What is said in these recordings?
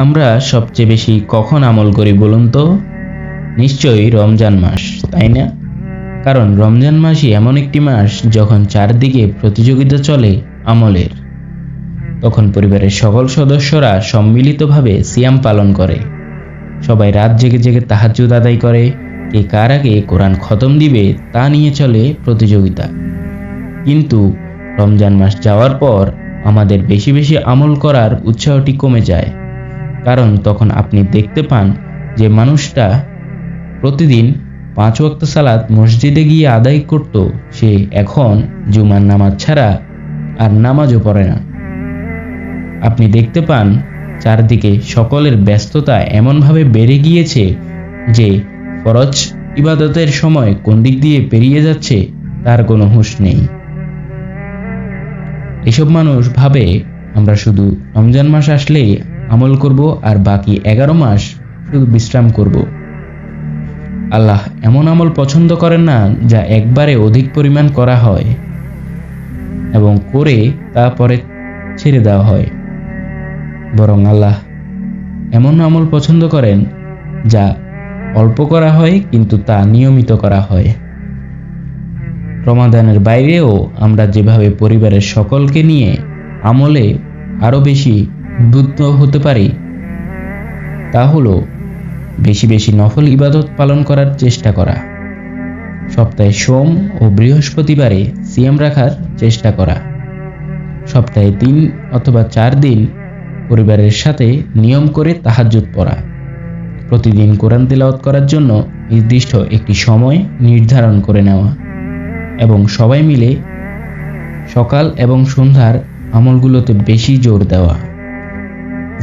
আমরা সবচেয়ে বেশি কখন আমল করি বলুন তো? নিশ্চয়ই রমজান মাস, তাই না? কারণ রমজান মাসই এমন একটি মাস যখন চারদিকে প্রতিযোগিতা চলে আমলের। তখন পরিবারের সকল সদস্যরা সম্মিলিতভাবে সিয়াম পালন করে। সবাই রাত জেগে জেগে তাহাজ্জুদ আদায় করে। কে কার আগে কোরআন খতম দিবে তা নিয়ে চলে প্রতিযোগিতা। কিন্তু রমজান মাস যাওয়ার পর আমাদের বেশি বেশি আমল করার উৎসাহটি কমে যায়। কারণ তখন আপনি দেখতে পান যে মানুষটা প্রতিদিন 5 ওয়াক্ত সালাত মসজিদে গিয়ে আদায় করত, সে এখন জুমার নামাজ ছাড়া আর নামাজও পড়ে না। আপনি দেখতে পান চারদিকে সকলের ব্যস্ততা এমনভাবে বেড়ে গিয়েছে যে ফরজ ইবাদতের সময় কোন দিক দিয়ে পেরিয়ে যাচ্ছে তার কোনো হুঁশ নেই। এসব মানুষ ভাবে আমরা শুধু রমজান মাস আসলেই আমল করব আর বাকি 11 মাস শুধু বিশ্রাম করব। আল্লাহ এমন আমল পছন্দ করেন না যা একবারে অধিক পরিমাণ করা হয় এবং করে তা পরে ছেড়ে দেওয়া হয়। বরং আল্লাহ এমন আমল পছন্দ করেন যা অল্প করা হয় কিন্তু তা নিয়মিত করা হয়। রমাদানের বাইরেও আমরা যেভাবে পরিবারের সকলকে নিয়ে আমলে আরো বেশি উদ্বুদ্ধ হতে পারি তা হলো বেশি বেশি নফল ইবাদত পালন করার চেষ্টা করা, সপ্তাহে সোম ও বৃহস্পতিবারে সিয়াম রাখার চেষ্টা করা, সপ্তাহে 3 অথবা 4 দিন পরিবারের সাথে নিয়ম করে তাহাজ্জুদ পড়া, প্রতিদিন কোরআন তিলাওয়াত করার জন্য নির্দিষ্ট একটি সময় নির্ধারণ করে নেওয়া এবং সবাই মিলে সকাল এবং সন্ধ্যার আমলগুলোতে বেশি জোর দেওয়া,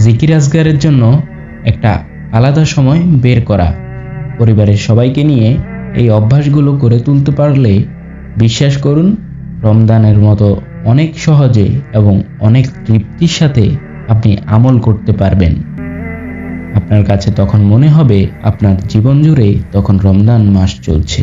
জিকির আজগারের জন্য একটা আলাদা সময় বের করা। পরিবারের সবাইকে নিয়ে এই অভ্যাসগুলো করে তুলতে পারলে বিশ্বাস করুন রমজানের মতো অনেক সহজে এবং অনেক তৃপ্তির সাথে আপনি আমল করতে পারবেন। আপনার কাছে তখন মনে হবে আপনার জীবন জুড়ে তখন রমজান মাস চলছে।